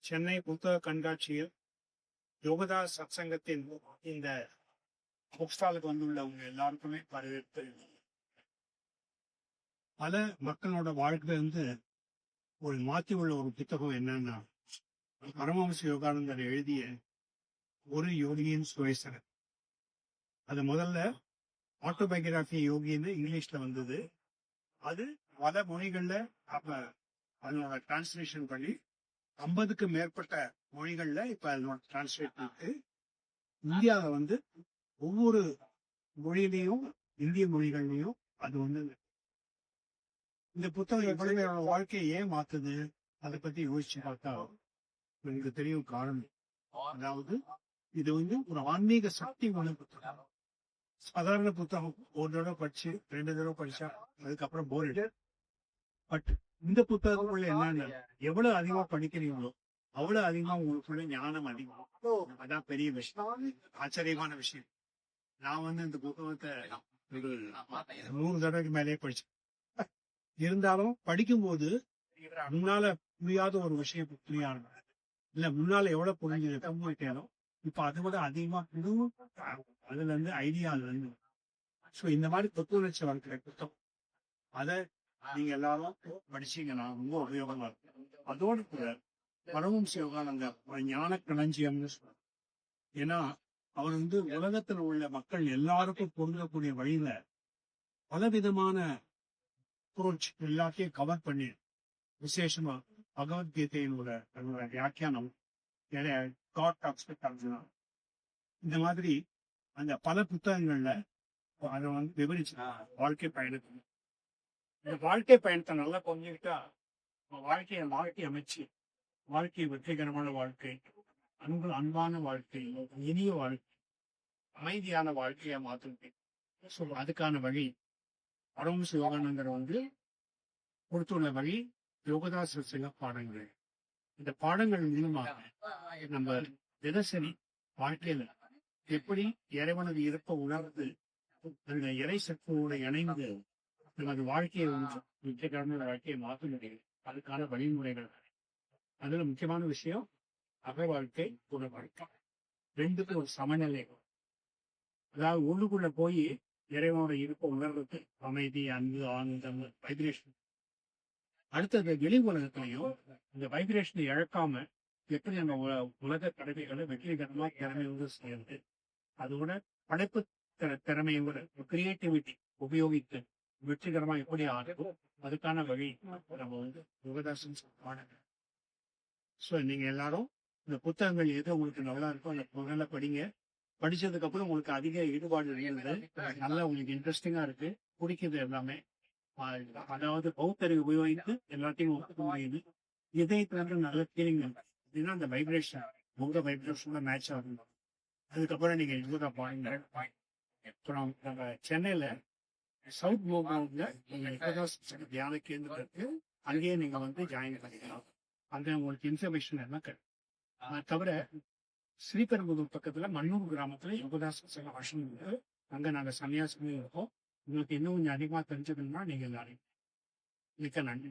சென்னை புத்தக கண்காட்சியில் யோகதாஸ் சத்சங்கத்தின் இந்த புக் ஸ்டாலுக்கு வந்துள்ளவங்க எல்லாருக்குமே வரவேற்பு. பல மக்களோட வாழ்க்கையில இருந்து ஒரு மாற்றி உள்ள ஒரு புத்தகம் என்னன்னா, பரமஹம்ச யோகானந்தர் எழுதிய ஒரு யோகியின் சுயசரம். அது முதல்ல ஆட்டோபயோகிராபி யோகின்னு இங்கிலீஷ்ல வந்தது. அது பல மொழிகள்ல அப்ப அதனோட டிரான்ஸ்லேஷன் பண்ணி 50க்கு மேற்பட்ட மொழிகள்ல இப்ப அதனோட டிரான்ஸ்லேட் இருக்கு. இந்தியாவில் வந்து ஒவ்வொரு மொழியிலையும் இந்திய மொழிகள்லையும் அது வந்து இந்த புத்தகம் எப்படி வாழ்க்கையை ஏன் மாத்துது அதை பத்தி யோசிச்சு பார்த்தா எனக்கு தெரியும் காரணம். அதாவது இது வந்து ஒரு ஆன்மீக சக்தி உள்ள புத்தகம். சாதாரண புத்தகம் ஒரு தடவை படிச்சு 2 தடவை படிச்சா அதுக்கப்புறம் போர். பட் இந்த புத்தகத்துக்குள்ள என்னன்னா, எவ்வளவு அதிகமா படிக்கிறீங்களோ அவ்வளவு அதிகமா உங்களுக்குள்ள ஞானம் அதிகம். அதான் பெரிய விஷயம், ஆச்சரியமான விஷயம். நான் வந்து இந்த புத்தகத்தை ஒரு 100 தடவைக்கு மேலேயே படிச்சேன். இருந்தாலும் படிக்கும்போது முன்னால புரியாத ஒரு விஷயம் புரியாது, இல்ல முன்னால எவ்வளவு புரிஞ்சுட்டேனோ இப்ப அதை விட அதிகமா அதுல இருந்து ஐடியால இருந்து. சோ இந்த மாதிரி புத்துணர்ச்சி வளர்க்கிற புத்தகம் அதை நீங்க எல்லாரும் படிச்சீங்கன்னா ரொம்ப உபயோகமா இருக்கும். அதோடு கூட பரமஹம்ச யோகானந்தர் ஒரு ஞான களஞ்சியம்னு சொல்றார். ஏன்னா அவர் வந்து உலகத்துல உள்ள மக்கள் எல்லாருக்கும் பொருந்தக்கூடிய வழியில பலவிதமான அப்ரோச் எல்லாத்தையும் கவர் பண்ணி, விசேஷமா பகவத்கீதையினோட வியாக்கியானம் இந்த மாதிரி அந்த பல புத்தகங்கள்ல அதை வந்து விவரிச்சு வாழ்க்கை பயணத்தை, இந்த வாழ்க்கை பயணத்தை நல்லா புரிஞ்சுக்கிட்டா வாழ்க்கையை மாற்றி அமைச்சு வாழ்க்கை வெற்றிகரமான வாழ்க்கை, அன்பான வாழ்க்கை, இனிய வாழ்க்கை, அமைதியான வாழ்க்கையை மாற்றுது. ஸோ அதுக்கான வழி பரமஹம்ச யோகானந்தர் வந்து கொடுத்துள்ள வழி யோகதாஸ் சில பாடங்கள். இந்த பாடங்கள் மூலமாக நம்ம தினசரி வாழ்க்கையில எப்படி இறைவனது இருப்ப உணர்ந்து அந்த இறை சக்தியோட இணைந்து நமது வாழ்க்கையை வெற்றிகரமான வாழ்க்கையை மாற்ற முடியும். அதுக்கான வழிமுறைகள். அதுல முக்கியமான விஷயம் அக வாழ்க்கை, புற வாழ்க்கை, ரெண்டுக்கும் ஒரு சமநிலை. அதாவது உள்ளுக்குள்ள போய் இறைவனோட இருப்ப உணர்வுக்கு அமைதி, அன்பு, ஆனந்தம், வைப்ரேஷன். அடுத்தது வெளி உலகத்திலையும் இந்த வைப்ரேஷனை இழக்காம எப்படி நம்ம உலக கடமைகளை வெற்றிகரமா திறமையோடு சேர்ந்து அதோட படைப்பு திறமையோட கிரியேட்டிவிட்டி உபயோகித்து வெற்றிகரமா எப்படி ஆகும் அதுக்கான வழி நம்ம வந்து யோகதாசன் சொல்லுவாங்க. ஸோ நீங்க எல்லாரும் இந்த புத்தகங்கள் எது உங்களுக்கு நல்லா இருக்கோ அந்த முதல்ல படிங்க. படிச்சதுக்கு அப்புறம் உங்களுக்கு அதிக ஈடுபாடு இருக்குது, நல்லா உங்களுக்கு இன்ட்ரெஸ்டிங்கா இருக்கு, பிடிக்குது எல்லாமே. அதாவது பௌத்தரை உபயோகித்து எல்லாத்தையும் ஒத்துக்க முடியுது. இதயத்துல நல்ல ஃபீலிங் அப்படின்னா அந்த வைப்ரேஷன் உங்க வைப்ரேஷன்ல மேட்ச் ஆகும். அதுக்கப்புறம் நீங்க யோகா பாருங்க. அப்புறம் நம்ம சென்னையில சவுத் மோகன்ல தியான கேந்திரம் இருக்கு, அங்கேயே நீங்க வந்து ஜாயின் பண்ணிக்கலாம். அங்க உங்களுக்கு இன்ஃபர்மேஷன் எல்லாம் கிடைக்கும். அதை தவிர ஸ்ரீபெரும்புதூர் பக்கத்துல மண்ணூர் கிராமத்துல யோகதாஸ் வருஷம் இருக்கு, அங்க நாங்க சன்னியாசமே இருக்கோம். உங்களுக்கு இன்னும் கொஞ்சம் அதிகமா தெரிஞ்சதுன்னா நீங்க எல்லாரையும் மிக்க நன்றி.